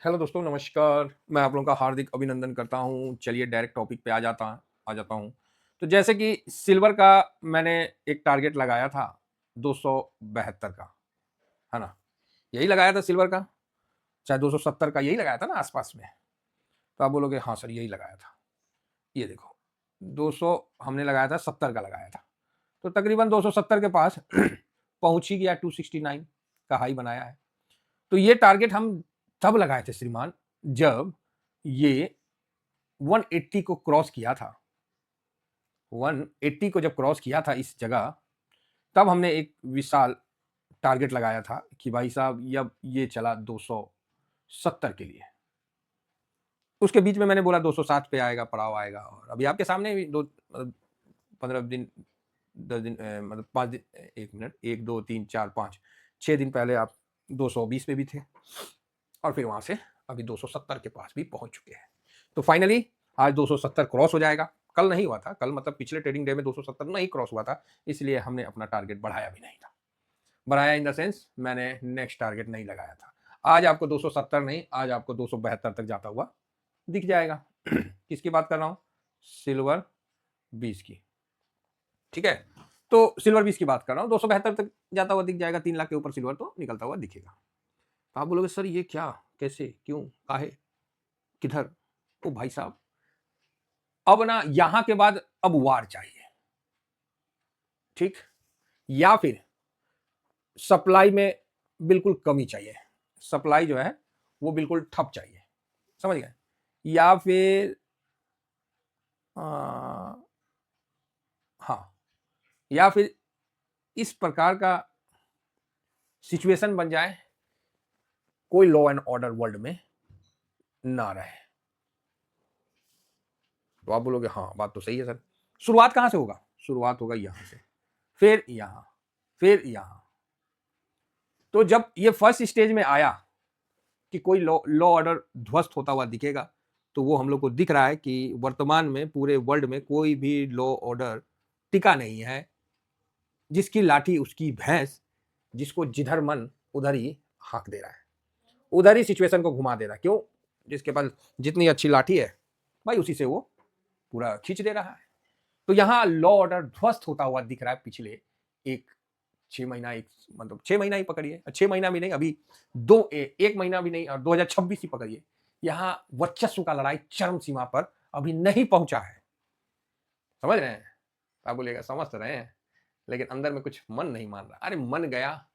Hello दोस्तों, नमस्कार। मैं आप लोगों का हार्दिक अभिनंदन करता हूँ। चलिए डायरेक्ट टॉपिक पे आ जाता हूँ। तो जैसे कि सिल्वर का मैंने एक टारगेट लगाया था 272 का, है ना? यही लगाया था सिल्वर का, चाहे 270 का यही लगाया था ना आस-पास में। तो आप बोलोगे हाँ सर यही लगाया था। ये देखो 200 हमने लगाया था 70 का लगाया था। तो तकरीबन 270 के पास पहुँच ही गया 269 का हाई बनाया है। तो ये टारगेट हम तब लगाए थे श्रीमान जब ये 180 को क्रॉस किया था। 180 को जब क्रॉस किया था इस जगह, तब हमने एक विशाल टारगेट लगाया था कि भाई साहब अब ये चला 270 के लिए। उसके बीच में मैंने बोला 260 पे आएगा, पड़ाव आएगा और अभी आपके सामने भी 15 दिन 10 दिन मतलब 5 दिन 1 मिनट 1, 2, 3, 4, 5 6 दिन पहले आप 220 पे भी थे और फिर वहाँ से अभी 270 के पास भी पहुँच चुके हैं। तो फाइनली आज 270 क्रॉस हो जाएगा। कल नहीं हुआ था, कल मतलब पिछले ट्रेडिंग डे में 270 नहीं क्रॉस हुआ था, इसलिए हमने अपना टारगेट बढ़ाया भी नहीं था। बढ़ाया इन द सेंस मैंने नेक्स्ट टारगेट नहीं लगाया था। आज आपको 270 नहीं, आज आपको 272 तक जाता हुआ दिख जाएगा। किसकी बात कर रहा हूँ? सिल्वर 20 की। ठीक है? तो सिल्वर 20 की बात कर रहा हूँ, 272 तक जाता हुआ दिख जाएगा, 3 लाख के ऊपर सिल्वर तो निकलता हुआ दिखेगा। तो आप बोलोगे सर ये क्या? कैसे? क्यों? काहे? किधर? ओ भाई साहब, अब ना यहां के बाद अब वार चाहिए। ठीक? या फिर सप्लाई में बिल्कुल कमी चाहिए। सप्लाई जो है वो बिल्कुल ठप चाहिए। समझ गए? या फिर आ, हाँ, या फिर इस प्रकार का सिचुएशन बन जाए, कोई लॉ एंड ऑर्डर वर्ल्ड में ना रहे। तो आप बोलोगे हाँ बात तो सही है सर। शुरुआत कहां से होगा? शुरुआत होगा यहां से, फिर यहां, फिर यहां। तो जब ये फर्स्ट स्टेज में आया कि कोई लॉ लॉ ऑर्डर ध्वस्त होता हुआ दिखेगा, तो वो हम लोग को दिख रहा है कि वर्तमान में पूरे वर्ल्ड में कोई भी लॉ ऑर्डर टिका नहीं है। जिसकी लाठी उसकी भैंस, जिसको जिधर मन उधर ही हाँक दे रहा है, उधर ही सिचुएशन को घुमा दे रहा है। क्यों? जिसके पास जितनी अच्छी लाठी है भाई उसी से वो पूरा खींच दे रहा है। तो यहाँ लॉ ऑर्डर ध्वस्त होता हुआ दिख रहा है पिछले एक 6 महीना, एक मतलब 6 महीना ही पकड़िए, 6 महीना भी नहीं, अभी 1 महीना भी नहीं, और 2026 ही पकड़िए। यहाँ वर्चस्व का लड़ाई चरम सीमा पर अभी नहीं पहुंचा है। समझ रहे हैं? आप बोलेगा समझ तो रहे हैं, लेकिन अंदर में कुछ मन नहीं मान रहा। अरे मन गया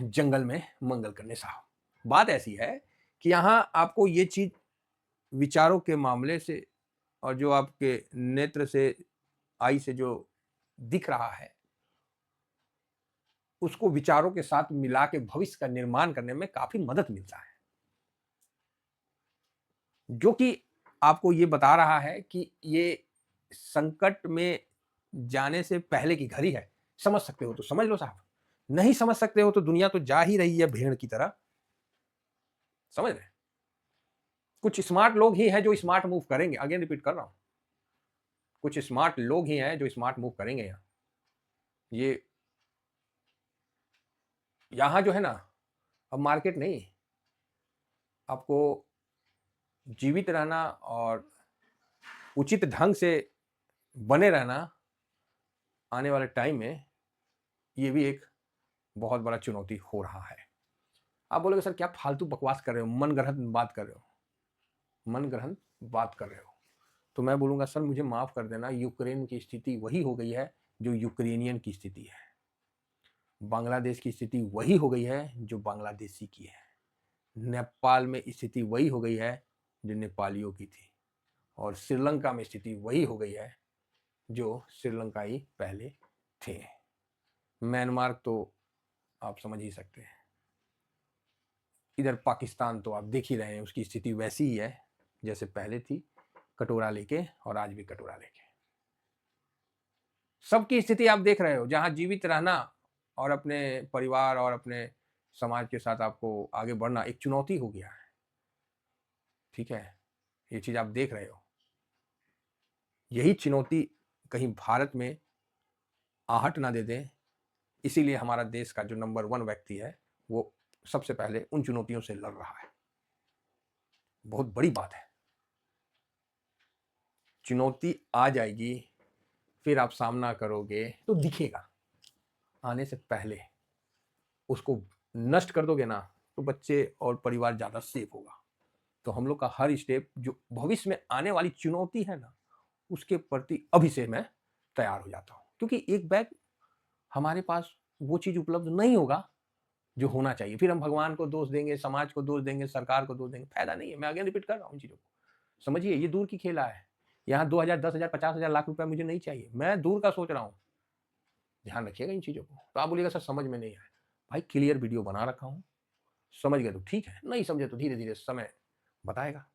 जंगल में मंगल करने साहब। बात ऐसी है कि यहाँ आपको ये चीज विचारों के मामले से और जो आपके नेत्र से, आई से जो दिख रहा है, उसको विचारों के साथ मिला के भविष्य का निर्माण करने में काफी मदद मिलता है, जो कि आपको ये बता रहा है कि ये संकट में जाने से पहले की घड़ी है। समझ सकते हो तो समझ लो साहब, नहीं समझ सकते हो तो दुनिया तो जा ही रही है भेड़ की तरह। समझ रहे? कुछ स्मार्ट लोग ही हैं जो स्मार्ट मूव करेंगे। अगेन रिपीट कर रहा हूं, कुछ स्मार्ट लोग ही हैं जो स्मार्ट मूव करेंगे। ये यहां जो है ना, अब मार्केट नहीं, आपको जीवित रहना और उचित ढंग से बने रहना आने वाले टाइम में, ये भी एक बहुत बड़ा चुनौती हो रहा है। आप बोलोगे सर क्या फालतू बकवास कर रहे हो, मन गढ़ंत बात कर रहे हो, मन गढ़ंत बात कर रहे हो। तो मैं बोलूंगा सर मुझे माफ कर देना, यूक्रेन की स्थिति वही हो गई है जो यूक्रेनियन की स्थिति है। बांग्लादेश की स्थिति वही हो गई है जो बांग्लादेशी की है। नेपाल में स्थिति वही हो गई है जो नेपालियों की थी। और श्रीलंका में स्थिति वही हो गई है जो श्रीलंकाई पहले थे। म्यांमार तो आप समझ ही सकते हैं। इधर पाकिस्तान तो आप देख ही रहे हैं, उसकी स्थिति वैसी ही है जैसे पहले थी, कटोरा लेके, और आज भी कटोरा लेके। सबकी स्थिति आप देख रहे हो। जहां जीवित रहना और अपने परिवार और अपने समाज के साथ आपको आगे बढ़ना एक चुनौती हो गया है। ठीक है, ये चीज आप देख रहे हो। यही चुनौती कहीं भारत में आहट ना दे दे, इसीलिए हमारा देश का जो नंबर 1 व्यक्ति है वो सबसे पहले उन चुनौतियों से लड़ रहा है। बहुत बड़ी बात है। चुनौती आ जाएगी, फिर आप सामना करोगे तो दिखेगा, आने से पहले उसको नष्ट कर दोगे ना तो बच्चे और परिवार ज़्यादा सेफ होगा। तो हम लोग का हर स्टेप जो भविष्य में आने वाली चुनौती है ना, उसके प्रति अभी से मैं तैयार हो जाता हूँ, क्योंकि एक बैग हमारे पास वो चीज़ उपलब्ध नहीं होगा जो होना चाहिए। फिर हम भगवान को दोष देंगे, समाज को दोष देंगे, सरकार को दोष देंगे, फायदा नहीं है। मैं अगेन रिपीट कर रहा हूँ इन चीज़ों को। समझिए, ये दूर की खेला है। यहाँ 2000, 10,000, 50,000, लाख रुपया मुझे नहीं चाहिए। मैं दूर का सोच रहा हूँ। ध्यान रखिएगा इन चीज़ों को। तो आप बोलिएगा सर समझ में नहीं आया। भाई क्लियर वीडियो बना रखा हूँ, समझ गए तो ठीक है, नहीं समझे तो धीरे-धीरे समय बताएगा।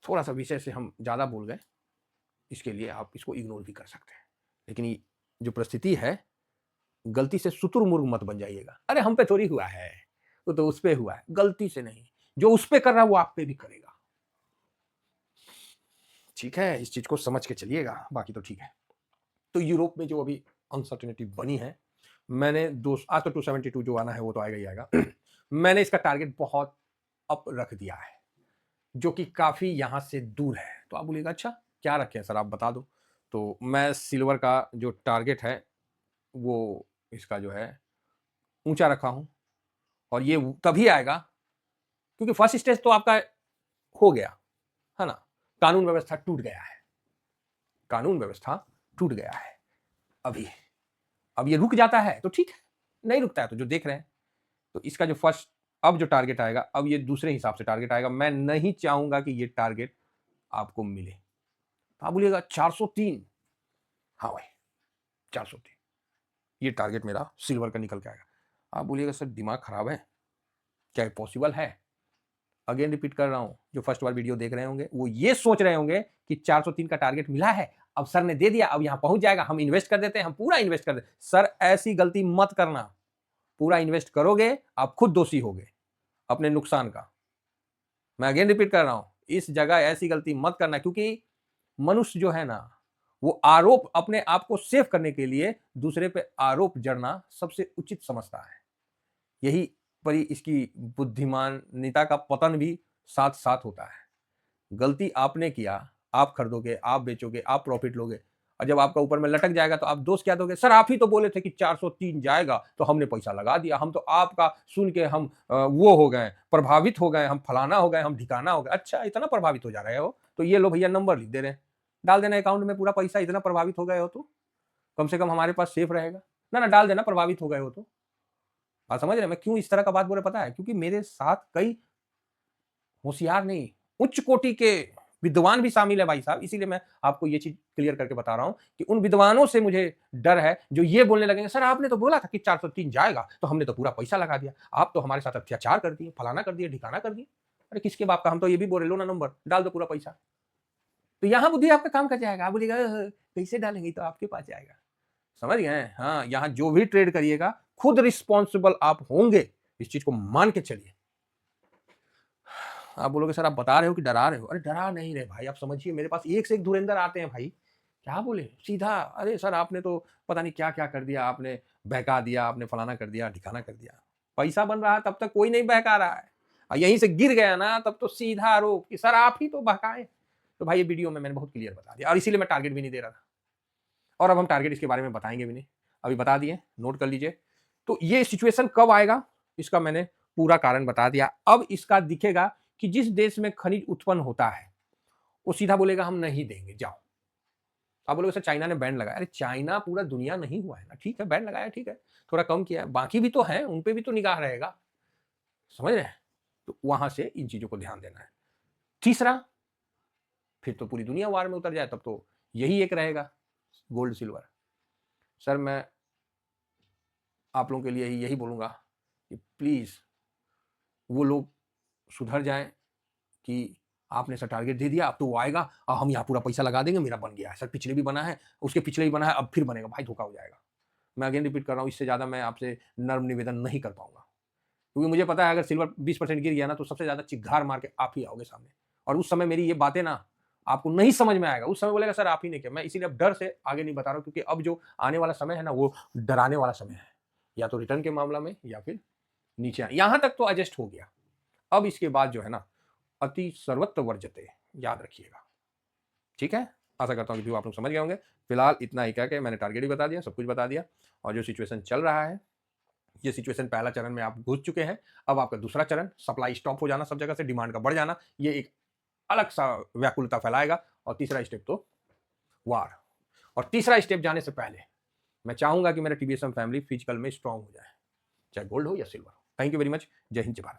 थोड़ा-सा विषय से हम ज़्यादा बोल गए, इसके लिए आप इसको इग्नोर भी कर सकते हैं। लेकिन ये जो परिस्थिति है, गलती से शुतुरमुर्ग मत बन जाइएगा। अरे हम पे थोड़ी हुआ है, वो तो उस पे हुआ है, गलती से नहीं। जो उस पे कर रहा है वो आप पे भी करेगा। ठीक है, इस चीज़ को समझ के चलिएगा, बाकी तो ठीक है। तो यूरोप में जो अभी अनसर्टेनिटी बनी है, मैंने आज तो 272 जो आना है वो तो आएगा ही आएगा। मैंने इसका टारगेट बहुत अप रख दिया है, जो कि काफ़ी यहाँ से दूर है। तो आप बोलिएगा अच्छा क्या रखे हैं सर, आप बता दो। तो मैं सिल्वर का जो टारगेट है वो इसका जो है ऊंचा रखा हूं, और ये तभी आएगा क्योंकि फर्स्ट स्टेज तो आपका हो गया है ना, कानून व्यवस्था टूट गया है, कानून व्यवस्था टूट गया है। अभी अब ये रुक जाता है तो ठीक है, नहीं रुकता है तो जो देख रहे हैं। तो इसका जो फर्स्ट अब जो टारगेट आएगा, अब ये दूसरे हिसाब से टारगेट आएगा। मैं नहीं चाहूंगा कि ये टारगेट आपको मिले। तो आप बोलिएगा 403, हाँ भाई 403 ये टारगेट मेरा सिल्वर का निकल के आएगा। आप बोलिएगा सर दिमाग खराब है, क्या ये पॉसिबल है? अगेन रिपीट कर रहा हूं, जो फर्स्ट बार वीडियो देख रहे होंगे वो ये सोच रहे होंगे कि 403 का टारगेट मिला है, अब सर ने दे दिया, अब यहां पहुंच जाएगा, हम इन्वेस्ट कर देते हैं, हम पूरा इन्वेस्ट कर देते। सर ऐसी गलती मत करना। पूरा इन्वेस्ट करोगे आप खुद दोषी होगे अपने नुकसान का। मैं अगेन रिपीट कर रहा हूं, इस जगह ऐसी गलती मत करना, क्योंकि मनुष्य जो है ना, वो आरोप अपने आप को सेव करने के लिए दूसरे पे आरोप जड़ना सबसे उचित समझता है। यही परी इसकी बुद्धिमानिता का पतन भी साथ साथ होता है। गलती आपने किया, आप खरीदोगे, आप बेचोगे, आप प्रॉफिट लोगे, और जब आपका ऊपर में लटक जाएगा तो आप दोष क्या दोगे? सर आप ही तो बोले थे कि 403 जाएगा, तो हमने पैसा लगा दिया, हम तो आपका सुन के हम वो हो गए, प्रभावित हो गए, हम फलाना हो गए, हम ढिकाना हो गए। अच्छा इतना प्रभावित हो जा रहे हो तो ये लो भैया नंबर लिख दे रहे हैं, डाल देना अकाउंट में पूरा पैसा। इतना प्रभावित हो गए हो तो कम से कम हमारे पास सेफ रहेगा ना। डाल देना प्रभावित हो गए हो तो। बात समझ रहे हैं मैं क्यों इस तरह का बात बोले पता है? क्योंकि मेरे साथ कई होशियार नहीं, उच्च कोटि के विद्वान भी शामिल है भाई साहब। इसीलिए मैं आपको ये चीज क्लियर करके बता रहा हूं कि उन विद्वानों से मुझे डर है जो ये बोलने लगेंगे सर आपने तो बोला था कि 403 जाएगा, तो हमने तो पूरा पैसा लगा दिया, आप तो हमारे साथ अत्याचार कर दिए, फलाना कर दिए, ढिकाना कर दिए। अरे किसके बाप का, हम तो ये भी बोल रहे लो ना नंबर, डाल दो पूरा पैसा। तो यहां बुद्धि आपका काम कर जाएगा। आप बोलिएगा कैसे डालेंगे, तो आपके पास जाएगा। समझ गए? हाँ, यहाँ जो भी ट्रेड करिएगा खुद रिस्पॉन्सिबल आप होंगे, इस चीज को मान के चलिए। आप बोलोगे सर आप बता रहे हो कि डरा रहे हो? अरे डरा नहीं रहे भाई, आप समझिए, मेरे पास एक से एक धुरंधर आते हैं भाई। क्या बोले सीधा, अरे सर आपने तो पता नहीं क्या क्या कर दिया, आपने बहका दिया, आपने फलाना कर दिया, ठिकाना कर दिया। पैसा बन रहा है तब तक कोई नहीं बहका रहा है, और यहीं से गिर गया ना तब तो सीधा आरोप कि सर आप ही तो बहकाए। तो भाई ये वीडियो में मैंने बहुत क्लियर बता दिया, और इसीलिए मैं टारगेट भी नहीं दे रहा था, और अब हम टारगेट इसके बारे में बताएंगे भी नहीं, अभी बता दिए, नोट कर लीजिए। तो ये सिचुएशन कब आएगा इसका मैंने पूरा कारण बता दिया। अब इसका दिखेगा कि जिस देश में खनिज उत्पन्न होता है वो सीधा बोलेगा हम नहीं देंगे, जाओ। आप बोलोगे सर चाइना ने बैन लगाया, अरे चाइना पूरा दुनिया नहीं हुआ है ना, ठीक है बैन लगाया, ठीक है थोड़ा कम किया है, बाकी भी तो है, उन पे भी तो निगाह रहेगा। समझ रहे हैं? तो वहां से इन चीजों को ध्यान देना है। तीसरा, फिर तो पूरी दुनिया वार में उतर जाए तब तो यही एक रहेगा, गोल्ड सिल्वर। सर मैं आप लोगों के लिए यही बोलूंगा कि प्लीज वो लोग सुधर जाएं कि आपने सर टारगेट दे दिया, अब तो वो आएगा और हम यहाँ पूरा पैसा लगा देंगे, मेरा बन गया है सर, पिछले भी बना है, उसके पिछले भी बना है, अब फिर बनेगा। भाई धोखा हो जाएगा। मैं अगेन रिपीट कर रहा हूँ, इससे ज़्यादा मैं आपसे नर्म निवेदन नहीं कर पाऊंगा, क्योंकि मुझे पता है अगर सिल्वर 20% गिर गया ना तो सबसे ज़्यादा चिघार मार के आप ही आओगे सामने, और उस समय मेरी ये बातें ना आपको नहीं समझ में आएगा। उस समय बोलेगा सर आप ही ने किया। मैं इसीलिए अब डर से आगे नहीं बता रहा हूँ, क्योंकि अब जो आने वाला समय है ना वो डराने वाला समय है, या तो रिटर्न के मामला में या फिर नीचे यहाँ तक तो एडजस्ट हो गया। अब इसके बाद जो है ना अति सर्वत्र वर्जते, याद रखिएगा। ठीक है, आशा करता हूँ कि आप लोग समझ गए होंगे। फिलहाल इतना ही कह के मैंने टारगेट भी बता दिया, सब कुछ बता दिया, और जो सिचुएशन चल रहा है, ये सिचुएशन पहला चरण में आप घुस चुके हैं। अब आपका दूसरा चरण, सप्लाई स्टॉप हो जाना सब जगह से, डिमांड का बढ़ जाना, ये एक अलग सा व्याकुलता फैलाएगा। और तीसरा स्टेप तो वार। और तीसरा स्टेप जाने से पहले मैं चाहूंगा कि मेरा टीबीएसएम फैमिली फिजिकल में स्ट्रांग हो जाए, चाहे गोल्ड हो या सिल्वर हो। Thank you very much. जय हिंद, जय भारत।